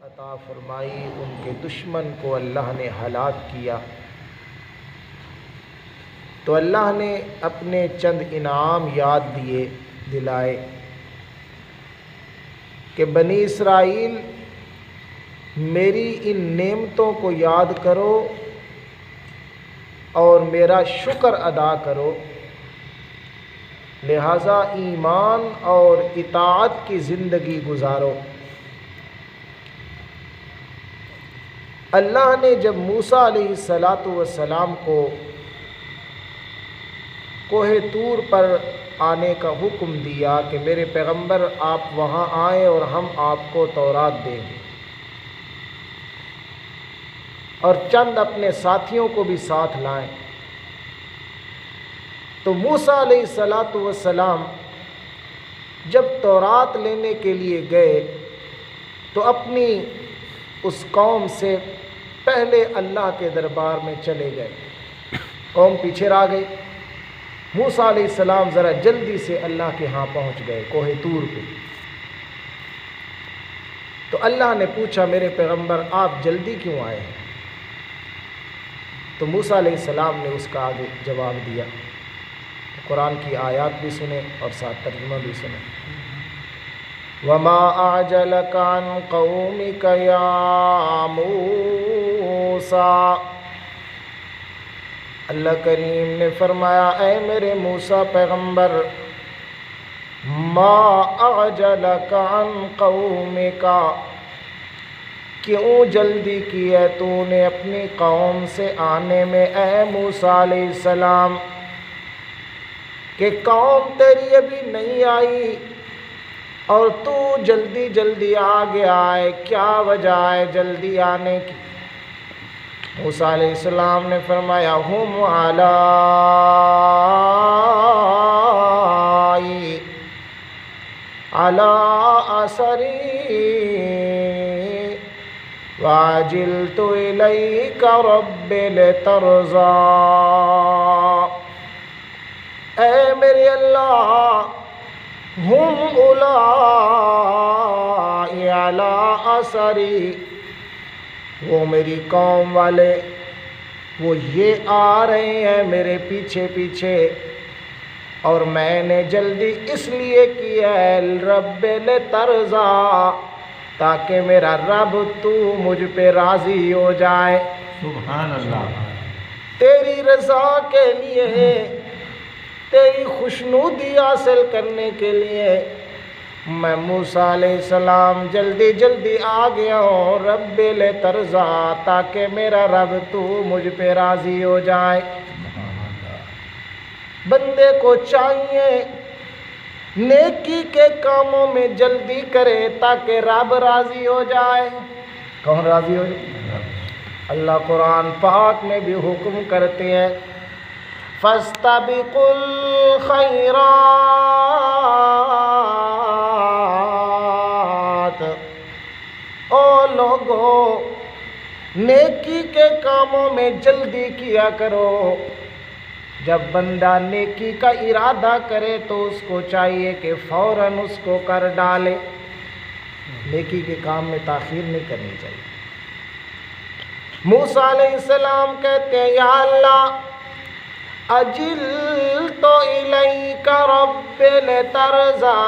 عطا فرمائی، ان کے دشمن کو اللہ نے ہلاک کیا، تو اللہ نے اپنے چند انعام یاد دلائے کہ بنی اسرائیل میری ان نعمتوں کو یاد کرو اور میرا شکر ادا کرو، لہذا ایمان اور اطاعت کی زندگی گزارو۔ اللہ نے جب موسیٰ علیہ السلام کو کوہ طور پر آنے کا حکم دیا کہ میرے پیغمبر آپ وہاں آئیں اور ہم آپ کو تورات دیں گے، اور چند اپنے ساتھیوں کو بھی ساتھ لائیں، تو موسیٰ علیہ السلام جب تورات لینے کے لیے گئے تو اپنی اس قوم سے پہلے اللہ کے دربار میں چلے گئے، قوم پیچھے رہ گئی۔ موسیٰ علیہ السلام ذرا جلدی سے اللہ کے ہاں پہنچ گئے کوہ طور پہ، تو اللہ نے پوچھا میرے پیغمبر آپ جلدی کیوں آئے ہیں؟ تو موسیٰ علیہ السلام نے اس کا آگے جواب دیا، قرآن کی آیات بھی سنیں اور ساتھ ترجمہ بھی سنیں۔ وَمَا أَعْجَلَكَ عَنْ قَوْمِكَ يَا مُوسَىٰ، اللہ کریم نے فرمایا اے میرے موسیٰ پیغمبر، مَا أَعْجَلَكَ عَنْ قَوْمِكَ، کیوں جلدی کی ہے تو نے اپنی قوم سے آنے میں اے موسیٰ علیہ السلام، کہ قوم تیری ابھی نہیں آئی اور تو جلدی جلدی آگے آئے، کیا وجہ ہے جلدی آنے کی؟ موسیٰ علیہ السلام نے فرمایا ہم علی اثری وعجلت الیک رب لترضی، اے میرے اللہ، ہم اولائی علی اثری، وہ میری قوم والے وہ یہ آ رہے ہیں میرے پیچھے پیچھے، اور میں نے جلدی اس لیے کی ہے رب لترضی، تاکہ میرا رب تو مجھ پہ راضی ہو جائے۔ سبحان اللہ۔ تیری رضا کے لیے، تیری خوشنودی حاصل کرنے کے لیے میں موسیٰ علیہ السلام جلدی جلدی آ گیا ہوں رب لترضی، تاکہ میرا رب تو مجھ پہ راضی ہو جائے۔ بندے کو چاہیے نیکی کے کاموں میں جلدی کرے تاکہ رب راضی ہو جائے۔ کون راضی ہو جائے؟ اللہ قرآن پاک میں بھی حکم کرتے ہیں فَاسْتَبِقُوا الْخَيْرَاتِ، او لوگو نیکی کے کاموں میں جلدی کیا کرو۔ جب بندہ نیکی کا ارادہ کرے تو اس کو چاہیے کہ فوراً اس کو کر ڈالے، نیکی کے کام میں تاخیر نہیں کرنی چاہیے۔ موسیٰ علیہ السلام کہتے ہیں یا اللہ اجلت الیک رب لترضی،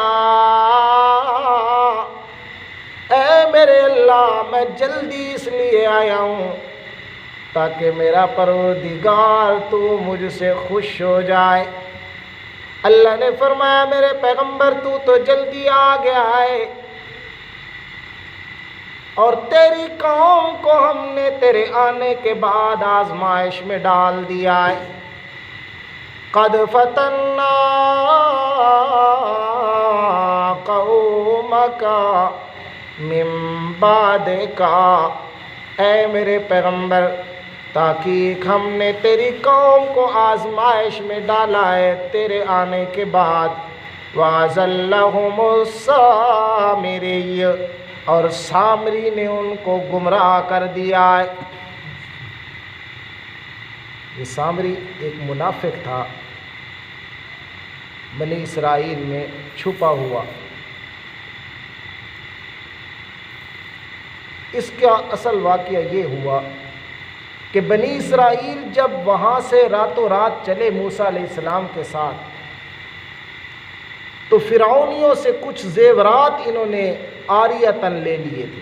اے میرے اللہ میں جلدی اس لیے آیا ہوں تاکہ میرا پروردگار تو مجھ سے خوش ہو جائے۔ اللہ نے فرمایا میرے پیغمبر تو جلدی آ گیا ہے، اور تیری قوم کو ہم نے تیرے آنے کے بعد آزمائش میں ڈال دیا ہے۔ قد فتنا قومک من بعدک، اے میرے پیغمبر تاکہ ہم نے تیری قوم کو آزمائش میں ڈالا ہے تیرے آنے کے بعد۔ وَأَضَلَّهُمُ السَّامِرِيُّ، اور سامری نے ان کو گمراہ کر دیا ہے۔ یہ سامری ایک منافق تھا بنی اسرائیل میں چھپا ہوا، اس کا اصل واقعہ یہ ہوا کہ بنی اسرائیل جب وہاں سے راتوں رات چلے موسیٰ علیہ السلام کے ساتھ، تو فرعونیوں سے کچھ زیورات انہوں نے عاریۃً لے لیے تھے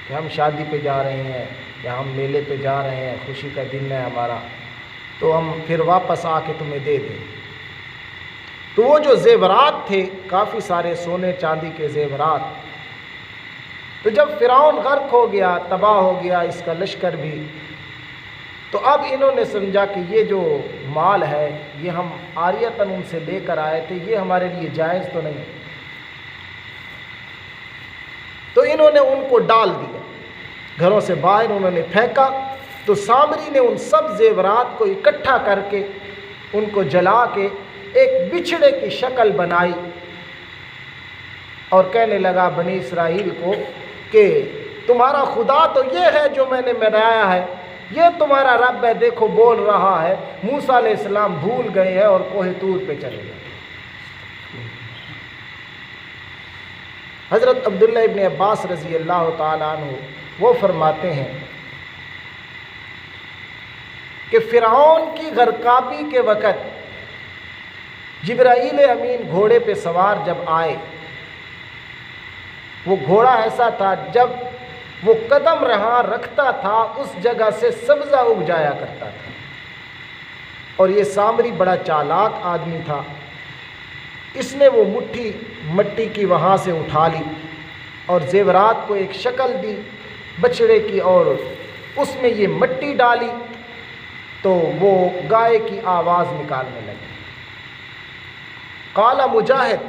کہ ہم شادی پہ جا رہے ہیں یا ہم میلے پہ جا رہے ہیں، خوشی کا دن ہے ہمارا، تو ہم پھر واپس آ کے تمہیں دے دیں۔ تو وہ جو زیورات تھے، کافی سارے سونے چاندی کے زیورات، تو جب فرعون غرق ہو گیا، تباہ ہو گیا، اس کا لشکر بھی، تو اب انہوں نے سمجھا کہ یہ جو مال ہے یہ ہم عاریۃً ان سے لے کر آئے تھے، یہ ہمارے لیے جائز تو نہیں، تو انہوں نے ان کو ڈال دیا، گھروں سے باہر انہوں نے پھینکا۔ تو سامری نے ان سب زیورات کو اکٹھا کر کے ان کو جلا کے ایک بچھڑے کی شکل بنائی اور کہنے لگا بنی اسرائیل کو کہ تمہارا خدا تو یہ ہے جو میں نے بنایا ہے، یہ تمہارا رب ہے، دیکھو بول رہا ہے۔ موسیٰ علیہ السلام بھول گئے ہیں اور کوہ طور پہ چلے گئے۔ حضرت عبداللہ ابن عباس رضی اللہ تعالیٰ عنہ وہ فرماتے ہیں کہ فرعون کی غرقابی کے وقت جبرائیل امین گھوڑے پہ سوار جب آئے، وہ گھوڑا ایسا تھا جب وہ قدم رہا رکھتا تھا اس جگہ سے سبزہ اگ جایا کرتا تھا، اور یہ سامری بڑا چالاک آدمی تھا، اس نے وہ مٹھی مٹی کی وہاں سے اٹھا لی اور زیورات کو ایک شکل دی بچڑے کی، اور اس میں یہ مٹی ڈالی تو وہ گائے کی آواز نکالنے لگی۔ قال مجاہد،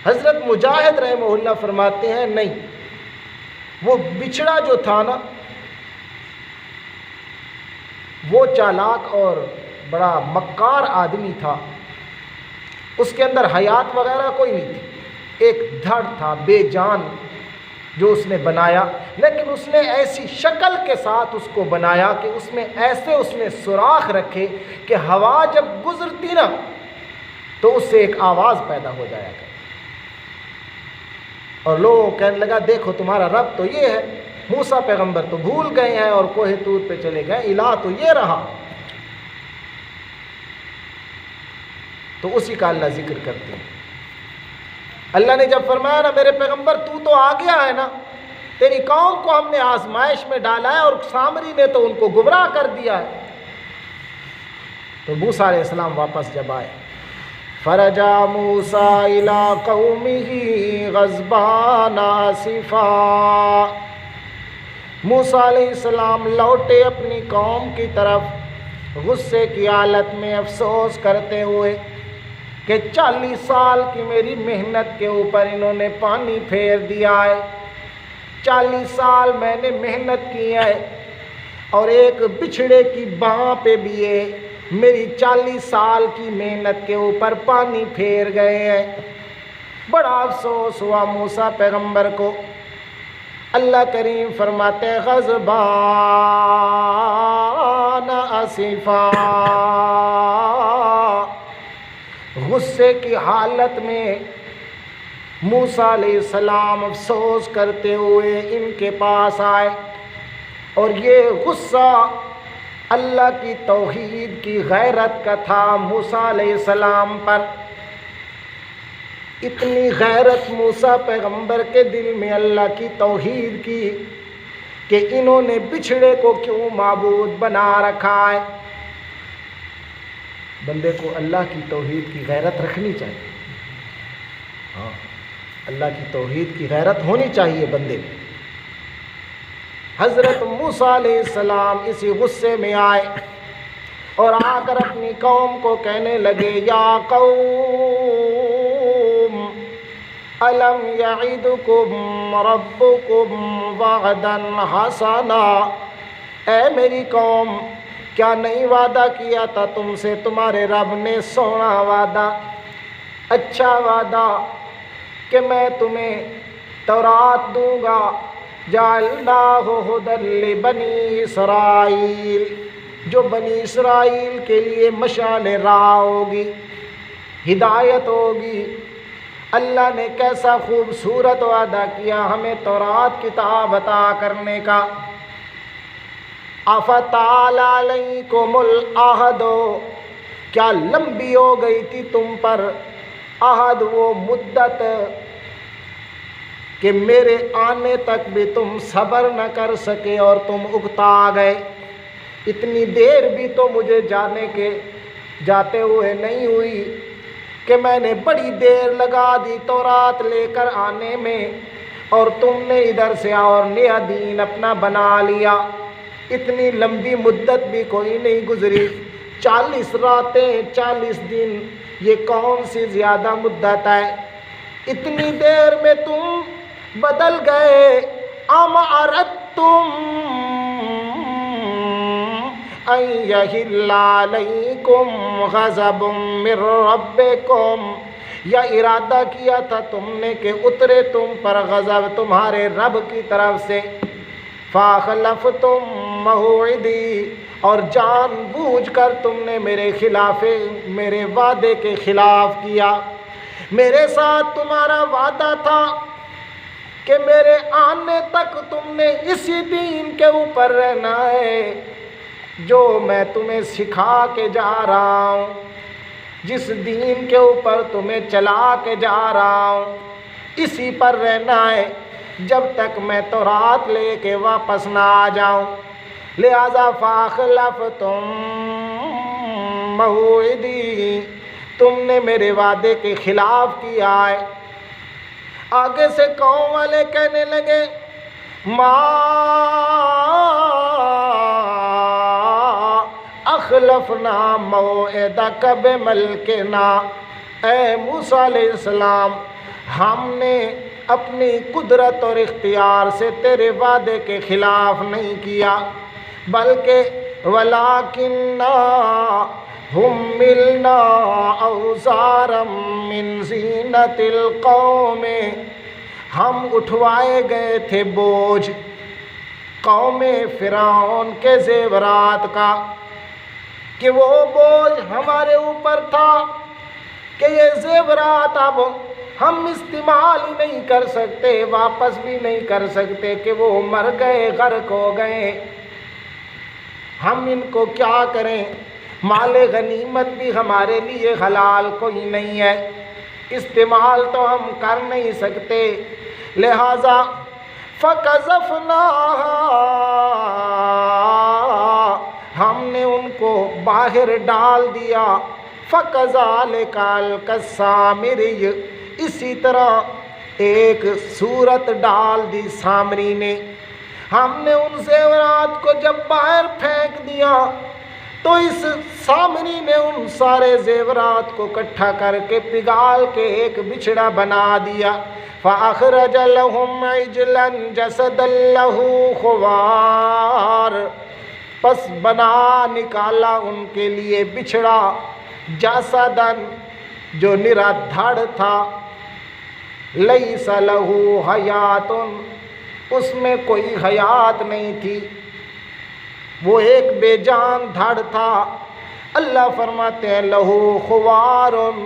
حضرت مجاہد رحمہ اللہ فرماتے ہیں نہیں، وہ بچڑا جو تھا نا وہ چالاک اور بڑا مکار آدمی تھا، اس کے اندر حیات وغیرہ کوئی نہیں تھی، ایک دھڑ تھا بے جان جو اس نے بنایا، لیکن اس نے ایسی شکل کے ساتھ اس کو بنایا کہ اس میں ایسے اس نے سوراخ رکھے کہ ہوا جب گزرتی نا تو اس سے ایک آواز پیدا ہو جایا کرتی، اور لوگ کہنے لگا دیکھو تمہارا رب تو یہ ہے، موسیٰ پیغمبر تو بھول گئے ہیں اور کوہ طور پہ چلے گئے، الہ تو یہ رہا۔ تو اسی کا اللہ ذکر کرتے ہیں۔ اللہ نے جب فرمایا نا میرے پیغمبر تو آ گیا ہے نا، تیری قوم کو ہم نے آزمائش میں ڈالا ہے اور سامری نے تو ان کو گمراہ کر دیا ہے، تو موسیٰ علیہ السلام واپس جب آئے، فرجع موسیٰ الی قومہ غضبان آسفا، موسیٰ علیہ السلام لوٹے اپنی قوم کی طرف غصے کی حالت میں، افسوس کرتے ہوئے کہ 40 سال کی میری محنت کے اوپر انہوں نے پانی پھیر دیا ہے، 40 سال میں نے محنت کی ہے اور ایک بچھڑے کی باں پہ بھی یہ میری 40 سال کی محنت کے اوپر پانی پھیر گئے ہیں۔ بڑا افسوس ہوا موسیٰ پیغمبر کو۔ اللہ کریم فرماتے ہیں غضبان آسفا، غصے کی حالت میں موسیٰ علیہ السلام افسوس کرتے ہوئے ان کے پاس آئے، اور یہ غصہ اللہ کی توحید کی غیرت کا تھا موسیٰ علیہ السلام پر۔ اتنی غیرت موسیٰ پیغمبر کے دل میں اللہ کی توحید کی کہ انہوں نے بچھڑے کو کیوں معبود بنا رکھا ہے۔ بندے کو اللہ کی توحید کی غیرت رکھنی چاہیے، ہاں اللہ کی توحید کی غیرت ہونی چاہیے بندے کو۔ حضرت موسیٰ علیہ السلام اسی غصے میں آئے اور آ کر اپنی قوم کو کہنے لگے یا قوم الم یعدکم ربکم وعدا حسنا، اے میری قوم کیا نہیں وعدہ کیا تھا تم سے تمہارے رب نے سونا وعدہ، اچھا وعدہ کہ میں تمہیں تورات دوں گا، جعلناہ ھدی لبنی اسرائیل، جو بنی اسرائیل کے لیے مشعل راہ ہوگی، ہدایت ہوگی، اللہ نے کیسا خوبصورت وعدہ کیا ہمیں تورات کتاب عطا کرنے کا. اَفَطَالَ عَلَيْكُمُ الْعَهْدُ، کیا لمبی ہو گئی تھی تم پر عہد، وہ مدت کہ میرے آنے تک بھی تم صبر نہ کر سکے اور تم اکتا گئے. اتنی دیر بھی تو مجھے جاتے ہوئے نہیں ہوئی کہ میں نے بڑی دیر لگا دی تورات لے کر آنے میں، اور تم نے ادھر سے اور نیا دین اپنا بنا لیا. اتنی لمبی مدت بھی کوئی نہیں گزری. 40 راتیں 40 دن، یہ کون سی زیادہ مدت ہے؟ اتنی دیر میں تم بدل گئے. ام اردتم ان یحل علیکم غضب من ربکم، یا ارادہ کیا تھا تم نے کہ اترے تم پر غضب تمہارے رب کی طرف سے. فاخلفتم موعدی، اور جان بوجھ کر تم نے میرے وعدے کے خلاف کیا. میرے ساتھ تمہارا وعدہ تھا کہ میرے آنے تک تم نے اسی دین کے اوپر رہنا ہے جو میں تمہیں سکھا کے جا رہا ہوں، جس دین کے اوپر تمہیں چلا کے جا رہا ہوں اسی پر رہنا ہے جب تک میں تورات لے کے واپس نہ آ جاؤں. لہذا فاخلفتم موعدی، تم نے میرے وعدے کے خلاف کیا ہے. آگے سے قوم والے کہنے لگے ما اخلفنا موعدک بملکنا، اے موسیٰ علیہ السلام ہم نے اپنی قدرت اور اختیار سے تیرے وعدے کے خلاف نہیں کیا، بلکہ وَلَٰكِنَّا حُمِّلْنَا أَوْزَارًا مِّن زِینَةِ الْقَوْمِ، ہم اٹھوائے گئے تھے بوجھ قوم فرعون کے زیورات کا، کہ وہ بوجھ ہمارے اوپر تھا کہ یہ زیورات اب ہم استعمال ہی نہیں کر سکتے، واپس بھی نہیں کر سکتے، کہ وہ مر گئے، غرق ہو گئے. ہم ان کو کیا کریں؟ مال غنیمت بھی ہمارے لیے حلال کوئی نہیں ہے، استعمال تو ہم کر نہیں سکتے. لہذا فَقَذَفْنَاهَا، ہم نے ان کو باہر ڈال دیا. فَكَذَلِكَ أَلْقَى السَّامِرِيُّ، اسی طرح ایک صورت ڈال دی سامری نے. ہم نے ان زیورات کو جب باہر پھینک دیا تو اس سامری نے ان سارے زیورات کو اکٹھا کر کے پگھال کے ایک بچھڑا بنا دیا. فَأَخْرَجَ لَهُمْ عِجْلًا جَسَدًا لَهُ خُوَارٌ، پس بنا نکالا ان کے لیے بچھڑا جسدن جو نرا دھڑ تھا، لیس لہو حیاتن، اس میں کوئی حیات نہیں تھی، وہ ایک بے جان دھڑ تھا. اللہ فرماتے ہیں لہو خوارن،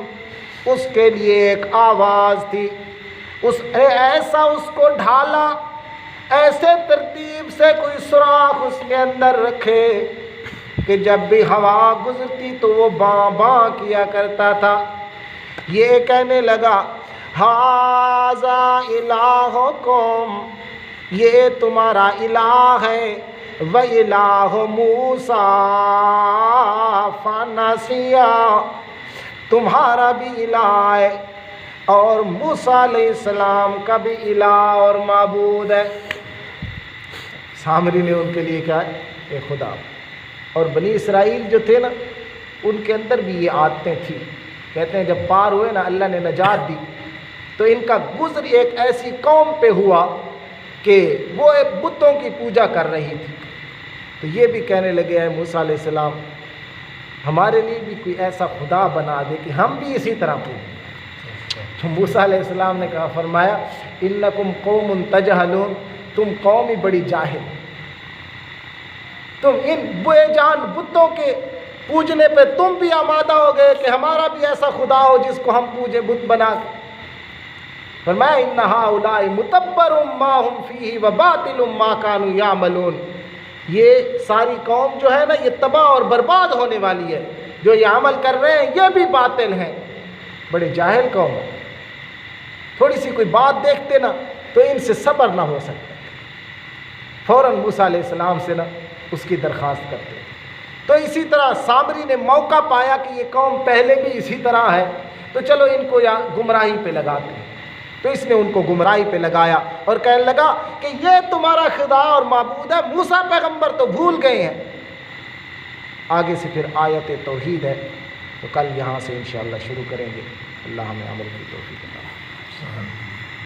اس کے لیے ایک آواز تھی. ایسا اس کو ڈھالا، ایسے ترتیب سے کوئی سوراخ اس کے اندر رکھے کہ جب بھی ہوا گزرتی تو وہ باں باں کیا کرتا تھا. یہ کہنے لگا ھذا الہکم، یہ تمہارا الہ ہے، وَإِلَٰهُ مُوسَىٰ فَنَسِیَا، تمہارا بھی الہ ہے اور موسیٰ علیہ السلام کا بھی الہ اور معبود ہے. سامری نے ان کے لیے کیا ہے؟ ایک خدا. اور بنی اسرائیل جو تھے نا، ان کے اندر بھی یہ عادتیں تھیں. کہتے ہیں جب پار ہوئے نا، اللہ نے نجات دی، تو ان کا گزر ایک ایسی قوم پہ ہوا کہ وہ بتوں کی پوجا کر رہی تھی. تو یہ بھی کہنے لگے اے موسیٰ علیہ السلام ہمارے لیے بھی کوئی ایسا خدا بنا دے کہ ہم بھی اسی طرح پوجیں. تو موسیٰ علیہ السلام نے کہا، فرمایا انکم قوم تجہلون، تم قوم ہی بڑی جاہل، تم ان بے جان بتوں کے پوجنے پہ تم بھی آمادہ ہو گئے کہ ہمارا بھی ایسا خدا ہو جس کو ہم پوجیں بت بنا کے. فرمایا ان ہؤلاء متبر ما هم فیہ وباطل ما كانوا یعملون، یہ ساری قوم جو ہے نا یہ تباہ اور برباد ہونے والی ہے، جو یہ عمل کر رہے ہیں یہ بھی باطل ہیں۔ بڑے جاہل قوم ہے، تھوڑی سی کوئی بات دیکھتے نا تو ان سے صبر نہ ہو سکتا، فوراً موسیٰ علیہ السلام سے نا اس کی درخواست کرتے۔ تو اسی طرح سامری نے موقع پایا کہ یہ قوم پہلے بھی اسی طرح ہے، تو چلو ان کو یا گمراہی پہ لگاتے ہیں، تو اس نے ان کو گمراہی پہ لگایا اور کہنے لگا کہ یہ تمہارا خدا اور معبود ہے، موسیٰ پیغمبر تو بھول گئے ہیں۔ آگے سے پھر آیت توحید ہے، تو کل یہاں سے انشاءاللہ شروع کریں گے۔ اللہ ہمیں عمل کی توفیق عطا فرمائے۔